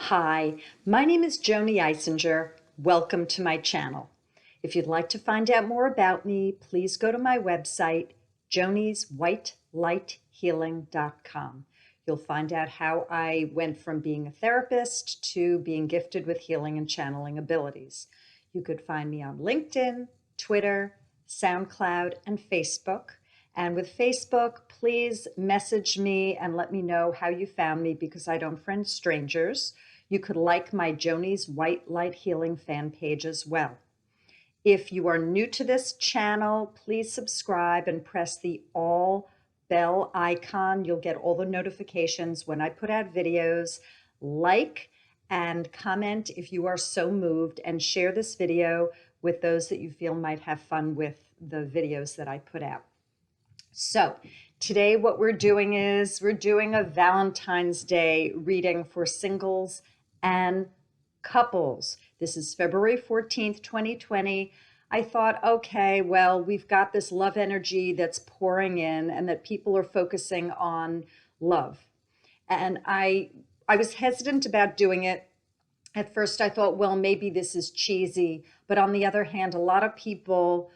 Hi, my name is Joanie Eisinger. Welcome to my channel. If you'd like to find out more about me, please go to my website, jonieswhitelightshealing.com. You'll find out how I went from being a therapist to being gifted with healing and channeling abilities. You could find me on LinkedIn, Twitter, SoundCloud, and Facebook. And with Facebook, please message me and let me know how you found me because I don't friend strangers. You could like my Joanie's White Light Healing fan page as well. If you are new to this channel, please subscribe and press the all bell icon. You'll get all the notifications when I put out videos. Like and comment if you are so moved, and share this video with those that you feel might have fun with the videos that I put out. So today what we're doing is we're doing a Valentine's Day reading for singles and couples. This is February 14th, 2020. I thought, okay, well, we've got this love energy that's pouring in and that people are focusing on love. And I was hesitant about doing it. At first I thought, well, maybe this is cheesy. But on the other hand, a lot of people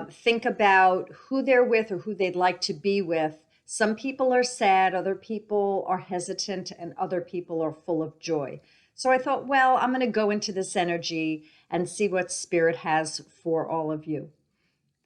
think about who they're with or who they'd like to be with. Some people are sad, other people are hesitant, and other people are full of joy. So I thought, well, I'm going to go into this energy and see what Spirit has for all of you.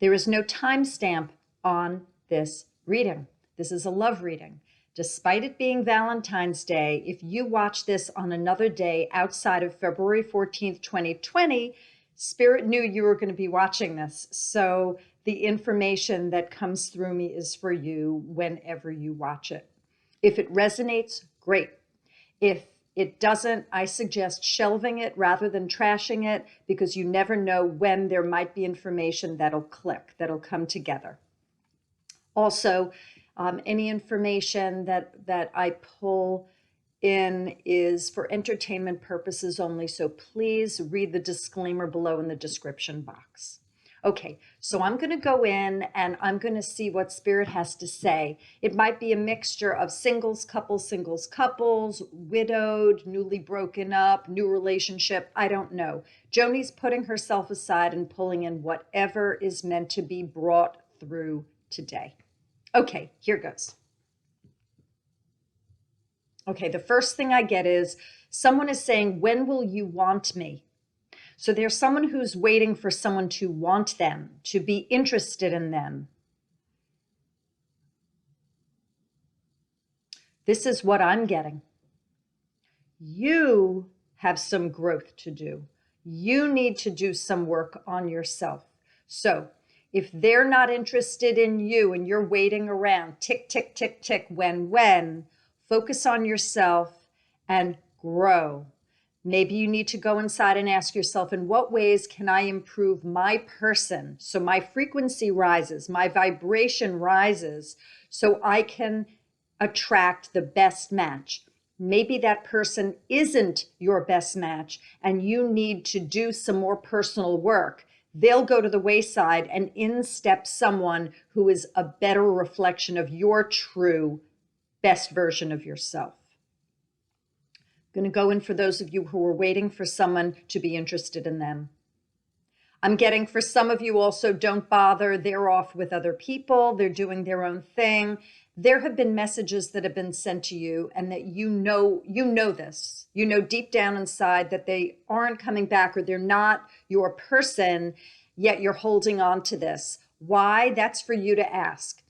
There is no timestamp on this reading. This is a love reading. Despite it being Valentine's Day, if you watch this on another day outside of February 14th, 2020, Spirit knew you were going to be watching this. So the information that comes through me is for you whenever you watch it. If it resonates, great. If it doesn't, I suggest shelving it rather than trashing it, because you never know when there might be information that'll click, that'll come together. Also, any information that I pull in is for entertainment purposes only, so please read the disclaimer below in the description box. Okay, so I'm going to go in and I'm going to see what Spirit has to say. It might be a mixture of singles, couples, widowed, newly broken up, new relationship. I don't know. Joanie's putting herself aside and pulling in whatever is meant to be brought through today. Okay, here goes. Okay, the first thing I get is someone is saying, when will you want me? So there's someone who's waiting for someone to want them, to be interested in them. This is what I'm getting. You have some growth to do. You need to do some work on yourself. So if they're not interested in you and you're waiting around, tick, tick, tick, tick, when, focus on yourself and grow. Maybe you need to go inside and ask yourself, in what ways can I improve my person so my frequency rises, my vibration rises, so I can attract the best match. Maybe that person isn't your best match and you need to do some more personal work. They'll go to the wayside and in steps someone who is a better reflection of your true best version of yourself. I'm going to go in for those of you who are waiting for someone to be interested in them. I'm getting for some of you also, don't bother. They're off with other people. They're doing their own thing. There have been messages that have been sent to you and that you know this. You know deep down inside that they aren't coming back or they're not your person, yet you're holding on to this. Why? That's for you to ask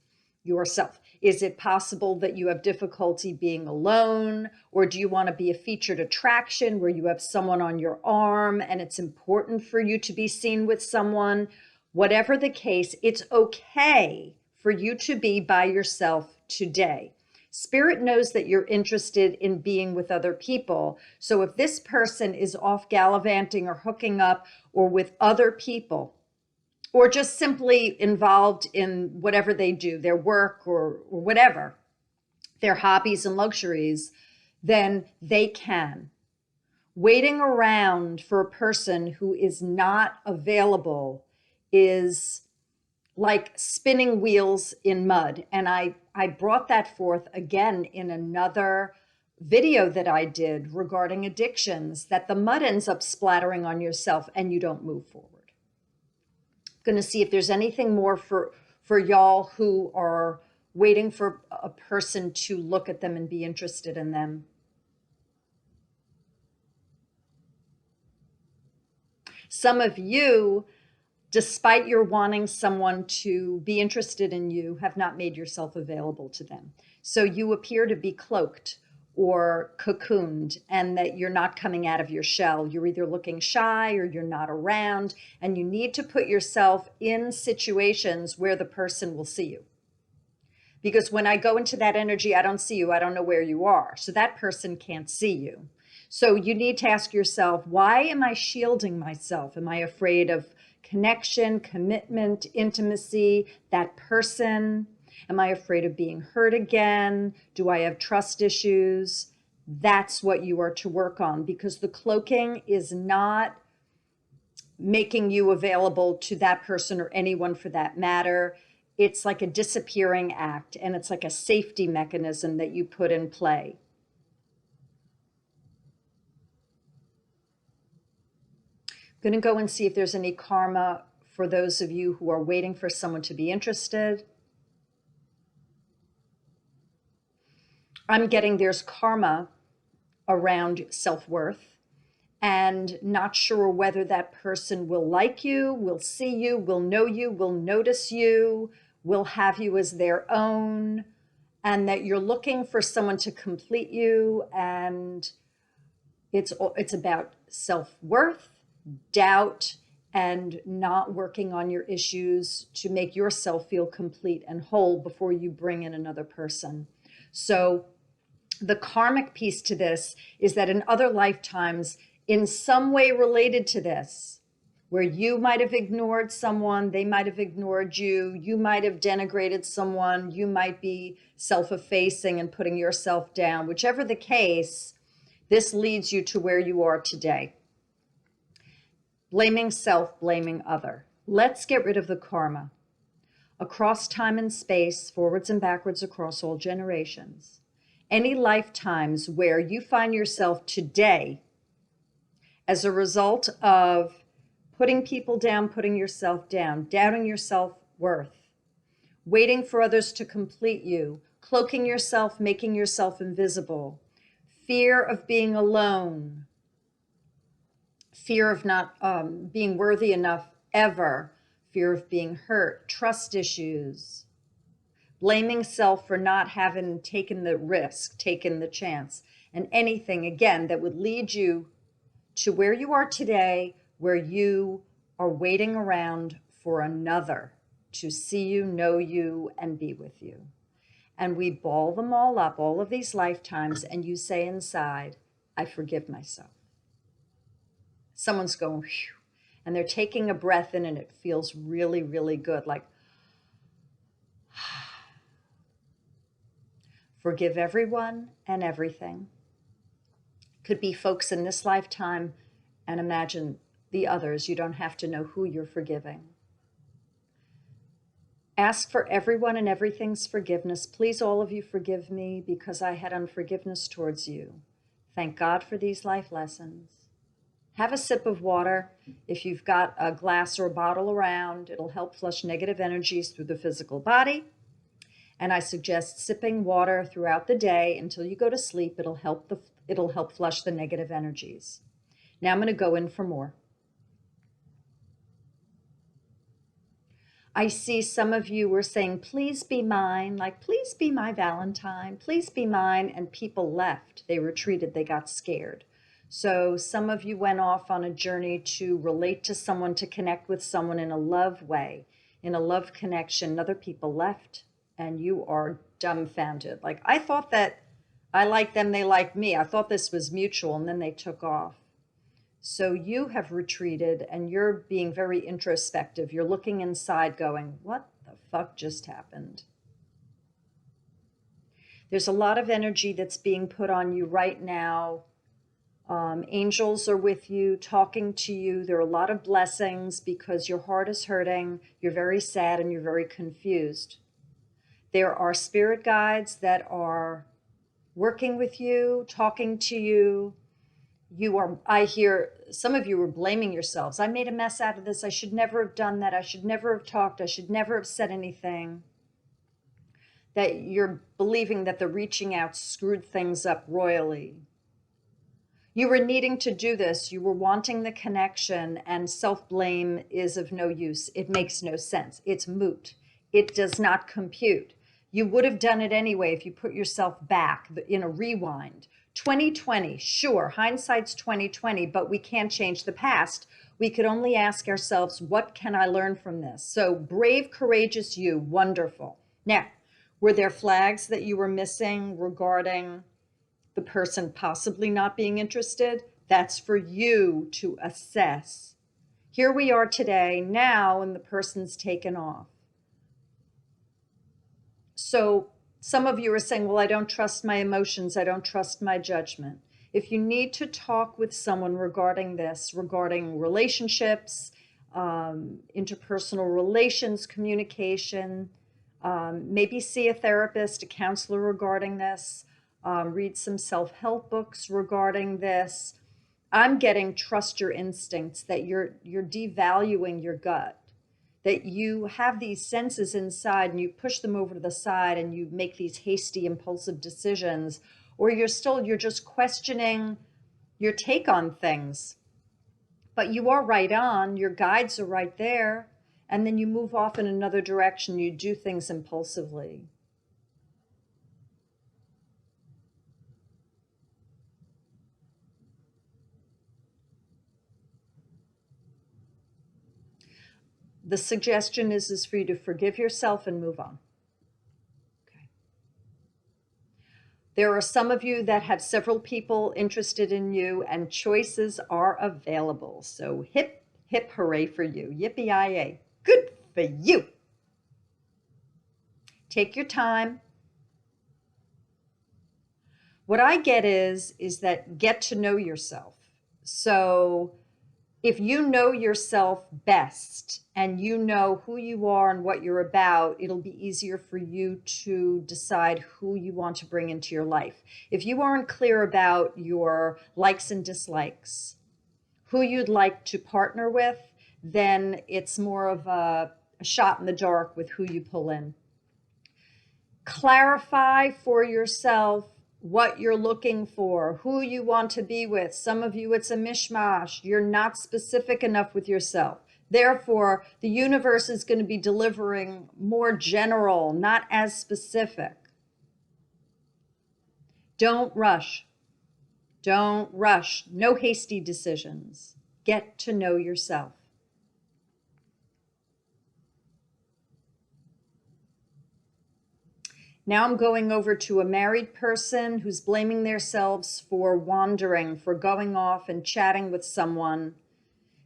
yourself. Is it possible that you have difficulty being alone? Or do you want to be a featured attraction where you have someone on your arm and it's important for you to be seen with someone? Whatever the case, it's okay for you to be by yourself today. Spirit knows that you're interested in being with other people. So if this person is off gallivanting or hooking up or with other people, or just simply involved in whatever they do, their work or whatever, their hobbies and luxuries, then they can. Waiting around for a person who is not available is like spinning wheels in mud. And I brought that forth again in another video that I did regarding addictions, that the mud ends up splattering on yourself and you don't move forward. Going to see if there's anything more for y'all who are waiting for a person to look at them and be interested in them. Some of you, despite your wanting someone to be interested in you, have not made yourself available to them. So you appear to be cloaked or cocooned, and that you're not coming out of your shell. You're either looking shy or you're not around, and you need to put yourself in situations where the person will see you. Because when I go into that energy, I don't see you. I don't know where you are. So that person can't see you. So you need to ask yourself, why am I shielding myself? Am I afraid of connection, commitment, intimacy, that person? Am I afraid of being hurt again? Do I have trust issues? That's what you are to work on, because the cloaking is not making you available to that person or anyone for that matter. It's like a disappearing act, and it's like a safety mechanism that you put in play. I'm going to go and see if there's any karma for those of you who are waiting for someone to be interested. I'm getting there's karma around self-worth and not sure whether that person will like you, will see you, will know you, will notice you, will have you as their own, and that you're looking for someone to complete you. And it's about self-worth, doubt, and not working on your issues to make yourself feel complete and whole before you bring in another person. So the karmic piece to this is that in other lifetimes, in some way related to this, where you might have ignored someone, they might have ignored you, you might have denigrated someone, you might be self-effacing and putting yourself down. Whichever the case, this leads you to where you are today. Blaming self, blaming other. Let's get rid of the karma. Across time and space, forwards and backwards across all generations. Any lifetimes where you find yourself today as a result of putting people down, putting yourself down, doubting your self-worth, waiting for others to complete you, cloaking yourself, making yourself invisible, fear of being alone, fear of not being worthy enough ever, fear of being hurt, trust issues, blaming self for not having taken the risk, taken the chance, and anything, again, that would lead you to where you are today, where you are waiting around for another to see you, know you, and be with you. And we ball them all up, all of these lifetimes, and you say inside, I forgive myself. Someone's going, whew, and they're taking a breath in, and it feels really, really good, like, forgive everyone and everything. Could be folks in this lifetime, and imagine the others. You don't have to know who you're forgiving. Ask for everyone and everything's forgiveness. Please, all of you, forgive me because I had unforgiveness towards you. Thank God for these life lessons. Have a sip of water. If you've got a glass or a bottle around, it'll help flush negative energies through the physical body. And I suggest sipping water throughout the day until you go to sleep. It'll help flush the negative energies. Now I'm going to go in for more. I see some of you were saying, please be mine, like, please be my Valentine, please be mine, and people left. They retreated, they got scared. So some of you went off on a journey to relate to someone, to connect with someone in a love way, in a love connection. Other people left, and you are dumbfounded. Like, I thought that I liked them, they liked me. I thought this was mutual, and then they took off. So you have retreated, and you're being very introspective. You're looking inside going, what the fuck just happened? There's a lot of energy that's being put on you right now. Angels are with you, talking to you. There are a lot of blessings because your heart is hurting. You're very sad and you're very confused. There are spirit guides that are working with you, talking to you. I hear some of you are blaming yourselves. I made a mess out of this. I should never have done that. I should never have talked. I should never have said anything. That you're believing that the reaching out screwed things up royally. You were needing to do this. You were wanting the connection, and self-blame is of no use. It makes no sense. It's moot. It does not compute. You would have done it anyway if you put yourself back in a rewind. 2020, sure, hindsight's 2020, but we can't change the past. We could only ask ourselves, what can I learn from this? So brave, courageous you, wonderful. Now, were there flags that you were missing regarding the person possibly not being interested? That's for you to assess. Here we are today, now, and the person's taken off. So some of you are saying, well, I don't trust my emotions. I don't trust my judgment. If you need to talk with someone regarding this, regarding relationships, interpersonal relations, communication, maybe see a therapist, a counselor regarding this, read some self-help books regarding this. I'm getting trust your instincts, that you're devaluing your gut, that you have these senses inside and you push them over to the side and you make these hasty, impulsive decisions, or you're just questioning your take on things. But you are right on, your guides are right there, and then you move off in another direction, you do things impulsively. The suggestion is for you to forgive yourself and move on. Okay. There are some of you that have several people interested in you, and choices are available. So hip, hip, hooray for you. Yippee-yi-yay. Good for you. Take your time. What I get is that get to know yourself. So if you know yourself best and you know who you are and what you're about, it'll be easier for you to decide who you want to bring into your life. If you aren't clear about your likes and dislikes, who you'd like to partner with, then it's more of a shot in the dark with who you pull in. Clarify for yourself what you're looking for, who you want to be with. Some of you, it's a mishmash. You're not specific enough with yourself. Therefore, the universe is going to be delivering more general, not as specific. Don't rush. Don't rush. No hasty decisions. Get to know yourself. Now I'm going over to a married person who's blaming themselves for wandering, for going off and chatting with someone.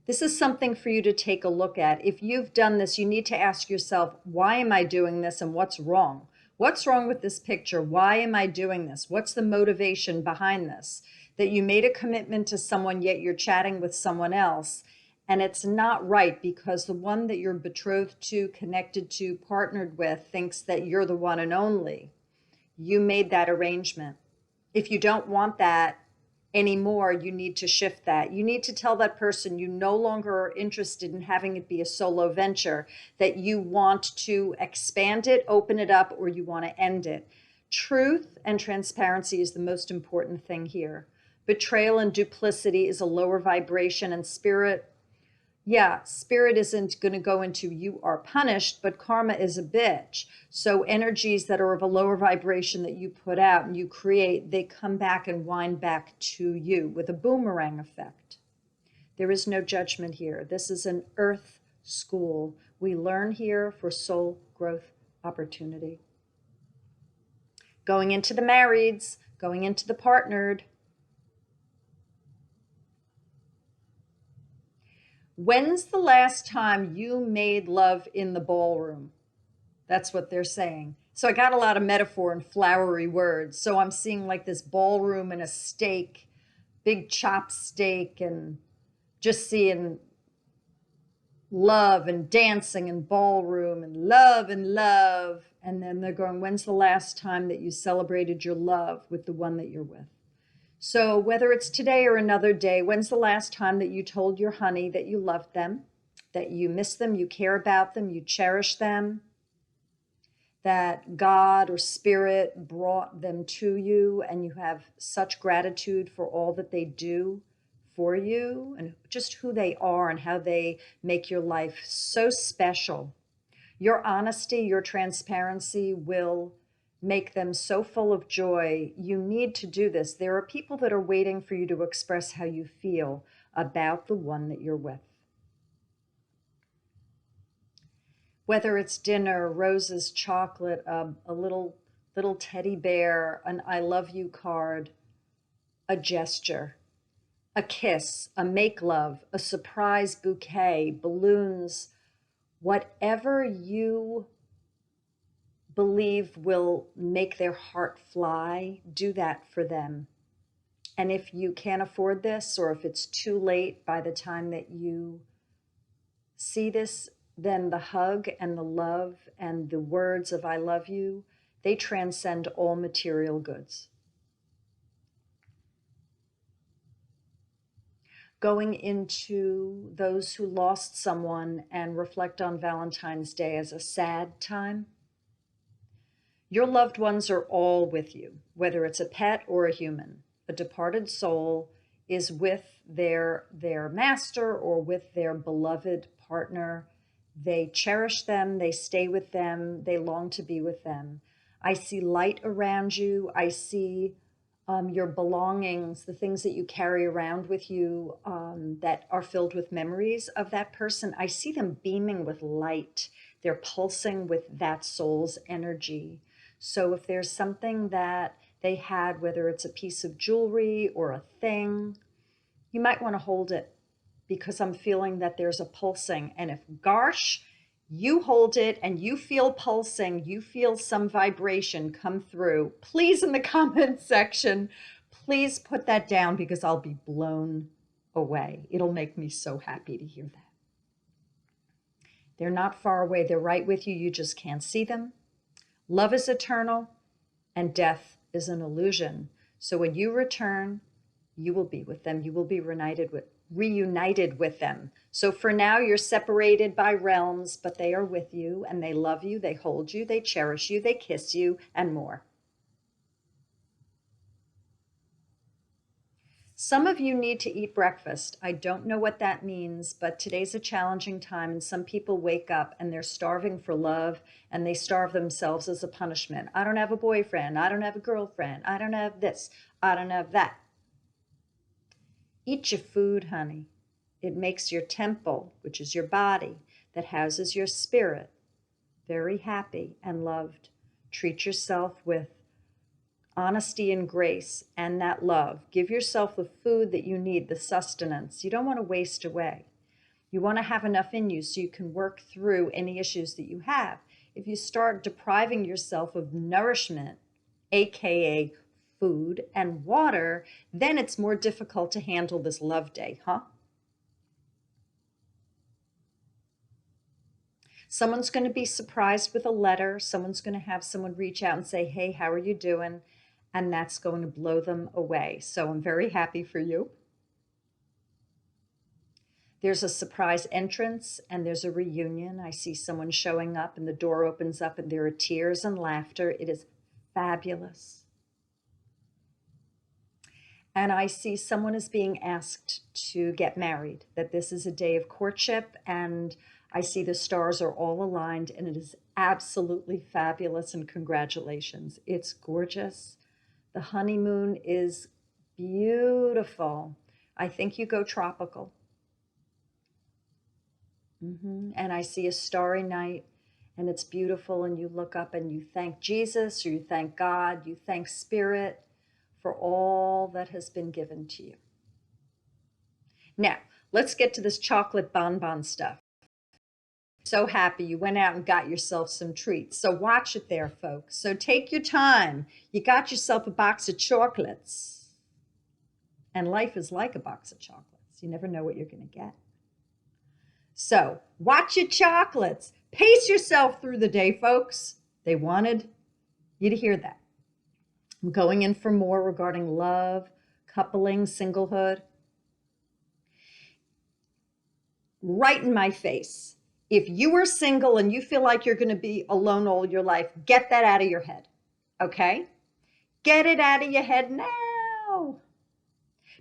This is something for you to take a look at. If you've done this, you need to ask yourself, why am I doing this and what's wrong? What's wrong with this picture? Why am I doing this? What's the motivation behind this? That you made a commitment to someone, yet you're chatting with someone else. And it's not right, because the one that you're betrothed to, connected to, partnered with, thinks that you're the one and only. You made that arrangement. If you don't want that anymore, you need to shift that. You need to tell that person you no longer are interested in having it be a solo venture, that you want to expand it, open it up, or you want to end it. Truth and transparency is the most important thing here. Betrayal and duplicity is a lower vibration, and spirit isn't going to go into you are punished, but karma is a bitch. So energies that are of a lower vibration that you put out and you create, they come back and wind back to you with a boomerang effect. There is no judgment here. This is an earth school. We learn here for soul growth opportunity. Going into the marrieds, going into the partnered. When's the last time you made love in the ballroom? That's what they're saying. So I got a lot of metaphor and flowery words. So I'm seeing like this ballroom and a steak, big chop steak, and just seeing love and dancing and ballroom and love and love. And then they're going, when's the last time that you celebrated your love with the one that you're with? So whether it's today or another day, when's the last time that you told your honey that you loved them, that you miss them, you care about them, you cherish them, that God or spirit brought them to you and you have such gratitude for all that they do for you and just who they are and how they make your life so special. Your honesty, your transparency will make them so full of joy. You need to do this. There are people that are waiting for you to express how you feel about the one that you're with. Whether it's dinner, roses, chocolate, a little teddy bear, an I love you card, a gesture, a kiss, a make love, a surprise bouquet, balloons, whatever you believe will make their heart fly, do that for them. And if you can't afford this, or if it's too late by the time that you see this, then the hug and the love and the words of I love you, they transcend all material goods. Going into those who lost someone and reflect on Valentine's Day as a sad time. Your loved ones are all with you, whether it's a pet or a human. A departed soul is with their master or with their beloved partner. They cherish them, they stay with them, they long to be with them. I see light around you. I see your belongings, the things that you carry around with you that are filled with memories of that person. I see them beaming with light. They're pulsing with that soul's energy. So if there's something that they had, whether it's a piece of jewelry or a thing, you might want to hold it because I'm feeling that there's a pulsing. And if, gosh, you hold it and you feel pulsing, you feel some vibration come through, please in the comment section, please put that down because I'll be blown away. It'll make me so happy to hear that. They're not far away. They're right with you. You just can't see them. Love is eternal and death is an illusion. So when you return, you will be with them. You will be reunited with them. So for now, you're separated by realms, but they are with you and they love you, they hold you, they cherish you, they kiss you, and more. Some of you need to eat breakfast. I don't know what that means, but today's a challenging time and some people wake up and they're starving for love and they starve themselves as a punishment. I don't have a boyfriend. I don't have a girlfriend. I don't have this. I don't have that. Eat your food, honey. It makes your temple, which is your body, that houses your spirit, very happy and loved. Treat yourself with honesty and grace and that love. Give yourself the food that you need, the sustenance. You don't want to waste away. You want to have enough in you so you can work through any issues that you have. If you start depriving yourself of nourishment, aka food and water, then it's more difficult to handle this love day, huh? Someone's going to be surprised with a letter. Someone's going to have someone reach out and say, hey, how are you doing? And that's going to blow them away. So I'm very happy for you. There's a surprise entrance and there's a reunion. I see someone showing up and the door opens up and there are tears and laughter. It is fabulous. And I see someone is being asked to get married, that this is a day of courtship, and I see the stars are all aligned and it is absolutely fabulous, and congratulations. It's gorgeous. The honeymoon is beautiful. I think you go tropical. And I see a starry night and it's beautiful, and you look up and you thank Jesus, or you thank God, you thank Spirit for all that has been given to you. Now, let's get to this chocolate bonbon stuff. So happy you went out and got yourself some treats. So watch it there, folks. So take your time. You got yourself a box of chocolates. And life is like a box of chocolates. You never know what you're going to get. So watch your chocolates. Pace yourself through the day, folks. They wanted you to hear that. I'm going in for more regarding love, coupling, singlehood. Right in my face. If you are single and you feel like you're going to be alone all your life, get that out of your head. Okay? Get it out of your head now.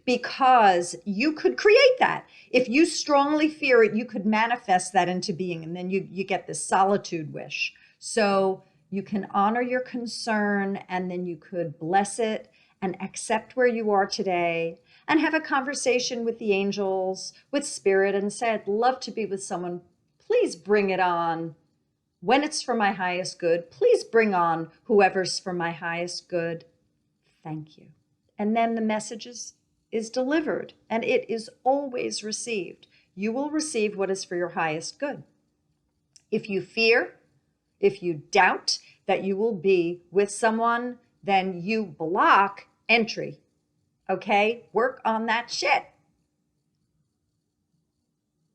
Because you could create that. If you strongly fear it, you could manifest that into being, and then you get this solitude wish. So you can honor your concern, and then you could bless it and accept where you are today and have a conversation with the angels, with spirit, and say, I'd love to be with someone. Please bring it on. When it's for my highest good, please bring on whoever's for my highest good. Thank you. And then the message is delivered, and it is always received. You will receive what is for your highest good. If you fear, if you doubt that you will be with someone, then you block entry. Okay? Work on that shit.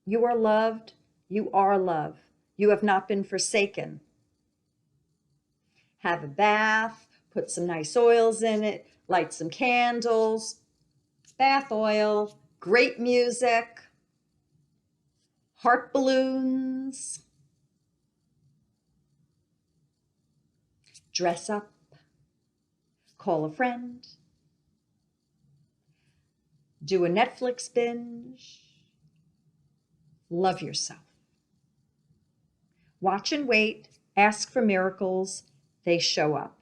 You are loved. You are love. You have not been forsaken. Have a bath, put some nice oils in it, light some candles, bath oil, great music, heart balloons, dress up, call a friend, do a Netflix binge, love yourself. Watch and wait, ask for miracles, they show up.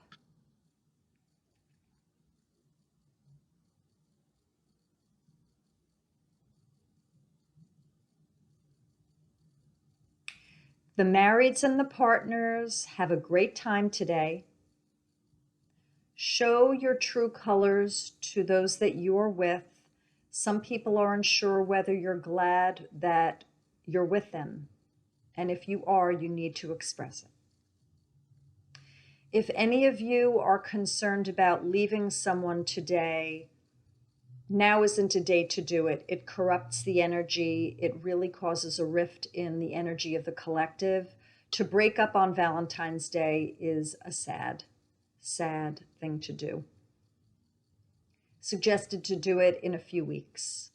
The marrieds and the partners, have a great time today. Show your true colors to those that you're with. Some people are unsure whether you're glad that you're with them. And if you are, you need to express it. If any of you are concerned about leaving someone today, now isn't a day to do it. It corrupts the energy. It really causes a rift in the energy of the collective. To break up on Valentine's Day is a sad, sad thing to do. Suggested to do it in a few weeks.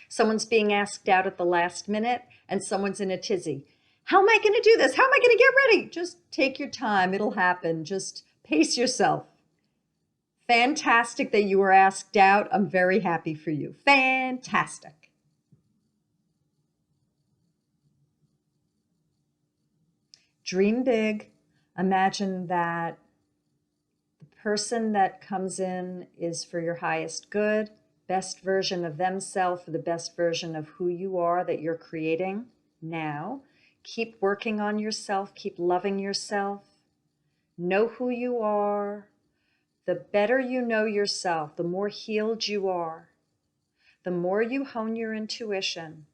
Someone's being asked out at the last minute and someone's in a tizzy. How am I going to do this? How am I going to get ready? Just take your time. It'll happen. Just pace yourself. Fantastic that you were asked out. I'm very happy for you. Fantastic. Dream big. Imagine that the person that comes in is for your highest good, best version of themselves, the best version of who you are that you're creating now. Keep working on yourself. Keep loving yourself. Know who you are. The better you know yourself, the more healed you are, the more you hone your intuition.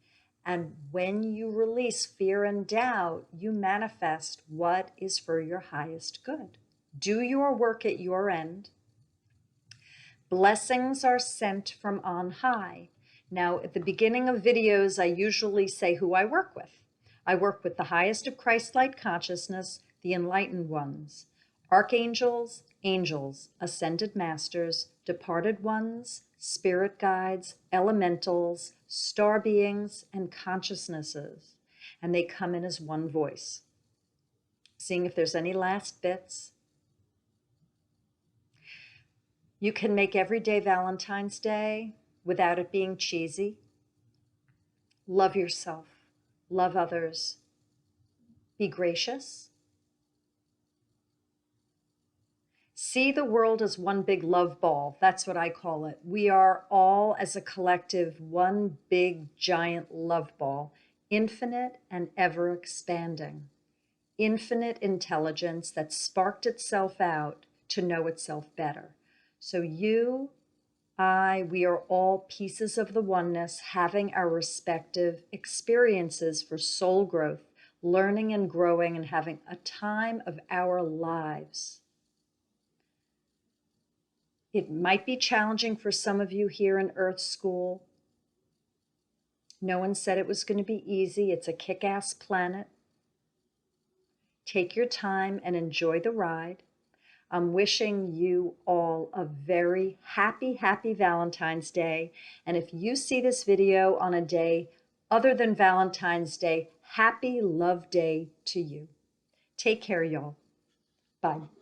And when you release fear and doubt, you manifest what is for your highest good. Do your work at your end. Blessings are sent from on high. Now, at the beginning of videos, I usually say who I work with. I work with the highest of Christ-like consciousness, the enlightened ones, archangels, angels, ascended masters, departed ones, spirit guides, elementals, star beings, and consciousnesses. And they come in as one voice. Seeing if there's any last bits. You can make every day Valentine's Day without it being cheesy. Love yourself. Love others. Be gracious. See the world as one big love ball. That's what I call it. We are all, as a collective, one big, giant love ball, infinite and ever expanding. Infinite intelligence that sparked itself out to know itself better. So you, I, we are all pieces of the oneness, having our respective experiences for soul growth, learning and growing, and having a time of our lives. It might be challenging for some of you here in Earth School. No one said it was going to be easy. It's a kick-ass planet. Take your time and enjoy the ride. I'm wishing you all a very happy, happy Valentine's Day. And if you see this video on a day other than Valentine's Day, happy Love Day to you. Take care, y'all. Bye.